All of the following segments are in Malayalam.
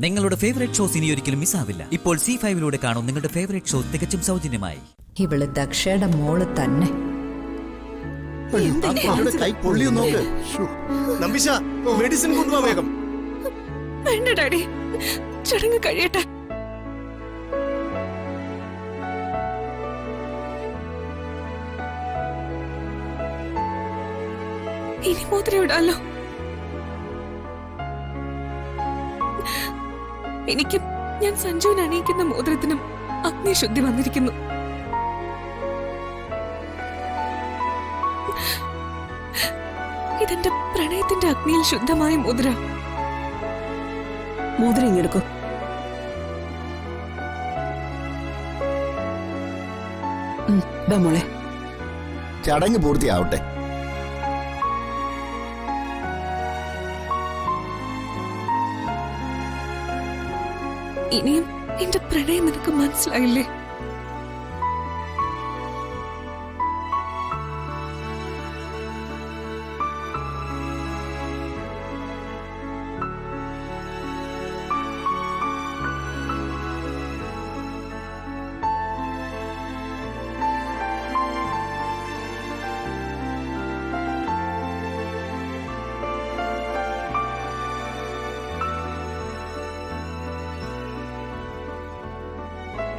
നിങ്ങളുടെ ഫേവറേറ്റ് ഷോസ് ഇനി ഒരിക്കലും മിസ്സാവില്ല. ഇപ്പോൾ C5 കാണും നിങ്ങളുടെ ഫേവറേറ്റ് ഷോ തികച്ചും സൗജന്യമായി. ഇവള് ദക്ഷയുടെ മോള് തന്നെ. മെഡിസിൻ കൊണ്ടുപോവാ വേഗം. വേണ്ട ഡാഡി, ചടങ്ങ് കഴിയട്ടെ. ഇനി മോതിരം ഇടാലോ. എനിക്കും ഞാൻ സഞ്ജുവിന് അണിയിക്കുന്ന മോതിരത്തിനും അഗ്നിശുദ്ധി വന്നിരിക്കുന്നു. ഇതെന്റെ പ്രണയത്തിന്റെ അഗ്നിയിൽ ശുദ്ധമായ മോതിര. മോതിരം ഇങ്ങെടുക്കൂ. മോളെ, ചടങ്ങ് പൂർത്തിയാവട്ടെ. ഇനിയും എന്റെ പ്രണയം നിനക്ക് മനസ്സിലായില്ലേ?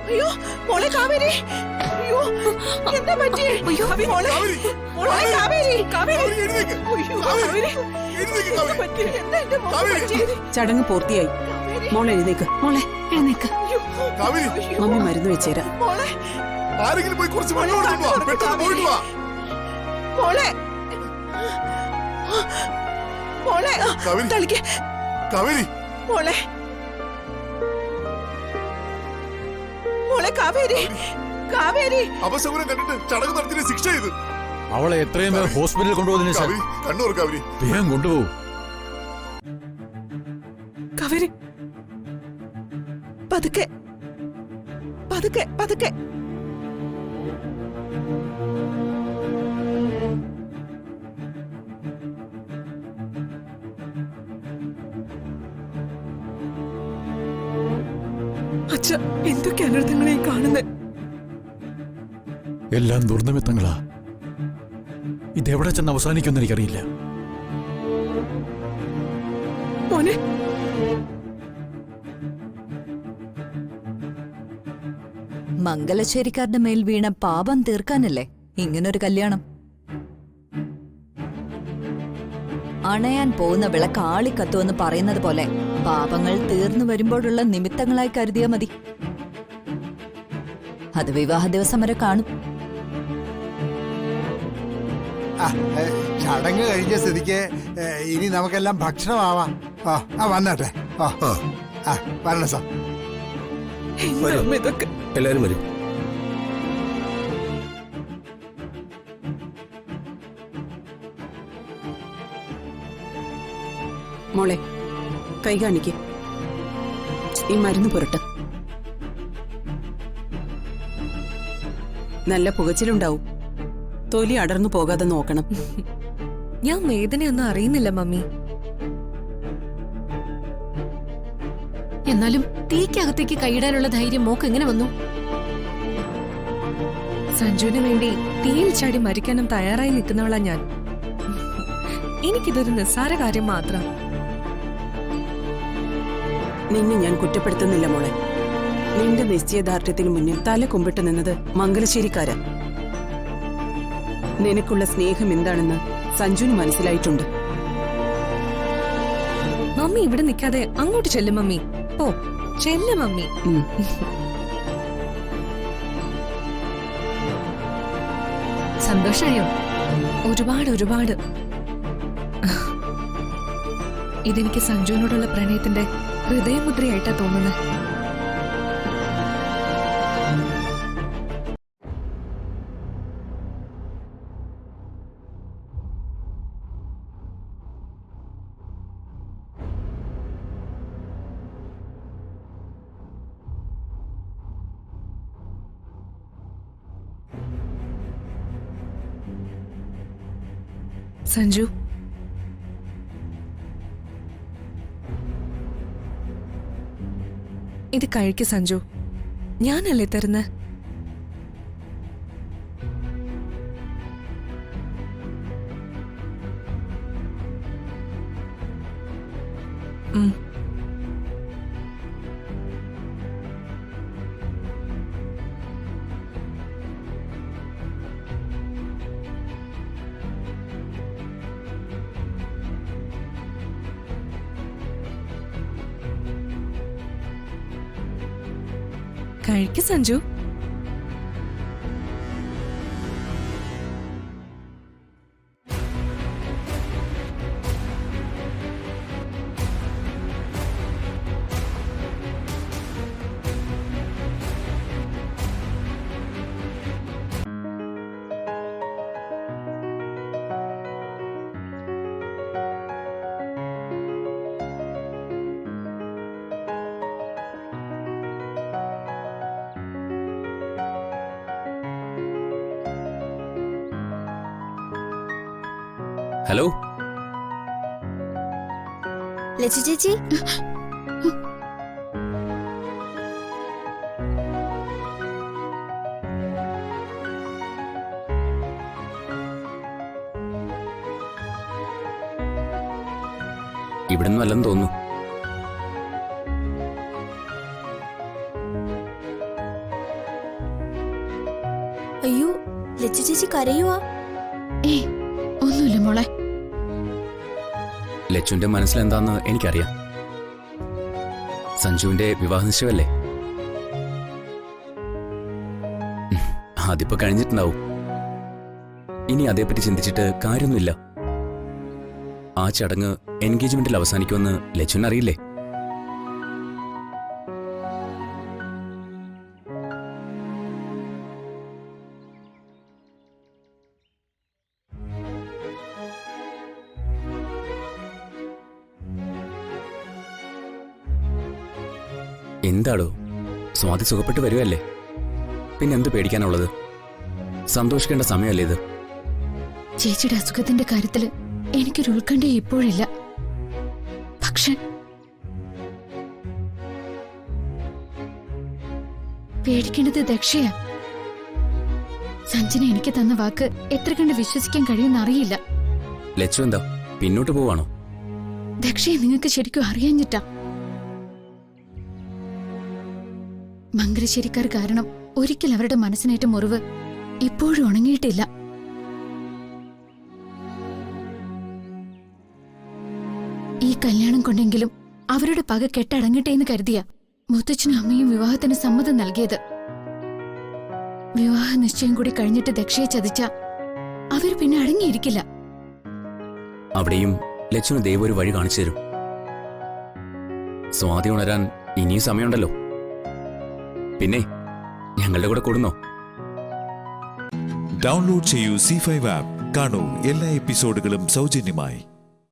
അയ്യോ മോളെ കാവേരി, അയ്യോ എന്താ പറ്റിയേ? അയ്യോ മോളെ, മോളെ കാവേരി, കാവേരി, അയ്യോ കാവേരി, എന്താ പറ്റിയേ? എന്താ എന്റെ മോളെ പറ്റിയത്? ചടങ്ങ് പൂർത്തിയായി. മോളെ എഴുന്നേക്ക്, മോളെ എഴുന്നേക്ക്. മമ്മി മരുന്ന് വെച്ചേരാ. മോളെ ആരെങ്കിലും പോയി കുറച്ച് വെള്ളം എടുത്തിട്ട് വാ. പെട്ടെന്ന് പോയിട്ട് വാ. മോളെ, മോളെ തളിക്ക്. കാവേരി, മോളെ, മോളെ കാവേരി, കാവേരി. അപശകുനം കണ്ടിട്ട് ചടങ്ങ് നടത്തിയ ശിക്ഷ ചെയ്ത് അവളെ എത്രയും പേർ ഹോസ്പിറ്റലിൽ കൊണ്ടുപോകുന്നതിന് കണ്ണൂർ കാവേരി വേഗം കൊണ്ടുപോകും. കാവേരി പതുക്കെ, പതുക്കെ, പതുക്കെ. അച്ഛ, എന്തൊക്കെ അനർത്ഥങ്ങളെ കാണുന്നത്? എല്ലാം ദുർനിമിത്തങ്ങളാ. ഇതെവിടെ ചെന്ന് അവസാനിക്കുമെന്ന് എനിക്കറിയില്ല. മോനെ, മംഗലശ്ശേരിക്കാരുടെ മേൽ വീണ പാപം തീർക്കാനല്ലേ ഇങ്ങനൊരു കല്യാണം? അണയാൻ പോകുന്ന വിളക്ക് ആളിക്കത്തുവെന്ന് പറയുന്നത് പോലെ പാപങ്ങൾ തീർന്നു വരുമ്പോഴുള്ള നിമിത്തങ്ങളായി കരുതിയാ മതി. അത് വിവാഹ ദിവസം വരെ കാണും. ചടങ്ങ് കഴിഞ്ഞ സ്ഥിതിക്ക് ഇനി നമുക്കെല്ലാം ഭക്ഷണമാവാം. വന്നട്ടെ. വരണം സാർ. ഇതൊക്കെ എല്ലാരും വരും. മോളെ കൈ കാണിക്ക്. ഈ മരുന്ന് പുരട്ട്. നല്ല പുകച്ചിലുണ്ടാവും. തൊലി അടർന്നു പോകാതെ നോക്കണം. ഞാൻ വേദനയൊന്നും അറിയുന്നില്ല മമ്മി. എന്നാലും തീക്കകത്തേക്ക് കൈയിടാനുള്ള ധൈര്യം മോക്ക് എങ്ങനെ വന്നു? സഞ്ജുവിന് വേണ്ടി തീയിൽ ചാടി മരിക്കാനും തയ്യാറായി നിൽക്കുന്നവളാ ഞാൻ. എനിക്കിതൊരു നിസ്സാര കാര്യം മാത്രം. നിന്നെ ഞാൻ കുറ്റപ്പെടുത്തുന്നില്ല മോളെ. നിന്റെ നിശ്ചയദാർഢ്യത്തിന് മുന്നിൽ തല കുമ്പിട്ട് നിന്നത് മംഗലശ്ശേരിക്കാരാ. നിനക്കുള്ള സ്നേഹം എന്താണെന്ന് സഞ്ജുവിന് മനസ്സിലായിട്ടുണ്ട്. മമ്മി ഇവിടെ നിൽക്കാതെ അങ്ങോട്ട് ചെല്ലും മമ്മി. ഓ ചെല്ല മമ്മി. സന്തോഷായോ? ഒരുപാട് ഒരുപാട്. ഇതെനിക്ക് സഞ്ജുവിനോടുള്ള പ്രണയത്തിന്റെ ഹൃദയമുദ്രയായിട്ടാ തോന്നുന്നത്. സഞ്ജു, ഇത് കഴിക്ക് സഞ്ജു. ഞാനല്ലേ തരുന്ന. കഴിക്ക് സഞ്ജു. ഹലോ ലച്ചു ചേച്ചി, ഇവിടുന്ന് വല്ലെന്ന് തോന്നുന്നു. അയ്യോ ലച്ചു ചേച്ചി കരയുവാ? ഒന്നുമില്ല മോളെ. ലച്ചുവിന്റെ മനസ്സിലെന്താന്ന് എനിക്കറിയാം. സഞ്ജുവിന്റെ വിവാഹ നിശ്ചയമല്ലേ, അതിപ്പോ കഴിഞ്ഞിട്ടുണ്ടാവും. ഇനി അതേപ്പറ്റി ചിന്തിച്ചിട്ട് കാര്യമൊന്നുമില്ല. ആ ചടങ്ങ് എൻഗേജ്മെന്റിൽ അവസാനിക്കുമെന്ന് ലച്ചുവിനറിയില്ലേ? എന്താടോ, സ്വാതി സുഖപ്പെട്ട് വരുമല്ലേ? പിന്നെന്ത് പേടിക്കാനുള്ളത്? സന്തോഷിക്കേണ്ട സമയമല്ലേ ഇത്? ചേച്ചിയുടെ അസുഖത്തിന്റെ കാര്യത്തില് എനിക്കൊരു ഉത്കണ്ഠ ഇപ്പോഴില്ല. പക്ഷെ പേടിക്കേണ്ടത് ദക്ഷയാ. സഞ്ജന എനിക്ക് തന്ന വാക്ക് എത്ര കണ്ട് വിശ്വസിക്കാൻ കഴിയുമെന്ന് അറിയില്ല. ലച്ചു എന്താ പിന്നോട്ട് പോവാണോ? ദക്ഷയെ നിങ്ങൾക്ക് ശരിക്കും അറിയാഞ്ഞിട്ടാ. മംഗലശ്ശേരിക്കാർ കാരണം ഒരിക്കൽ അവരുടെ മനസ്സിനേറ്റ മുറിവ് ഇപ്പോഴും ഉണങ്ങിയിട്ടില്ല. ഈ കല്യാണം കൊണ്ടെങ്കിലും അവരുടെ പക കെട്ടടങ്ങട്ടെ എന്ന് കരുതിയ മുത്തച്ഛനും അമ്മയും വിവാഹത്തിന് സമ്മതം നൽകിയത്. വിവാഹ നിശ്ചയം കൂടി കഴിഞ്ഞിട്ട് ദക്ഷയെ ചതിച്ച അവർ പിന്നെ അടങ്ങിയിരിക്കില്ല. അവിടെയും ലച്ചുവിന് ദൈവം ഒരു വഴി കാണിച്ചു തരും. സ്വാതി ഉണരാൻ ഇനിയും സമയമുണ്ടല്ലോ. പിന്നെ ഞങ്ങളുടെ കൂടെ കൂടുന്നോ? ഡൗൺലോഡ് ചെയ്യൂ C5 ആപ്പ്. കാണൂ എല്ലാ എപ്പിസോഡുകളും സൗജന്യമായി.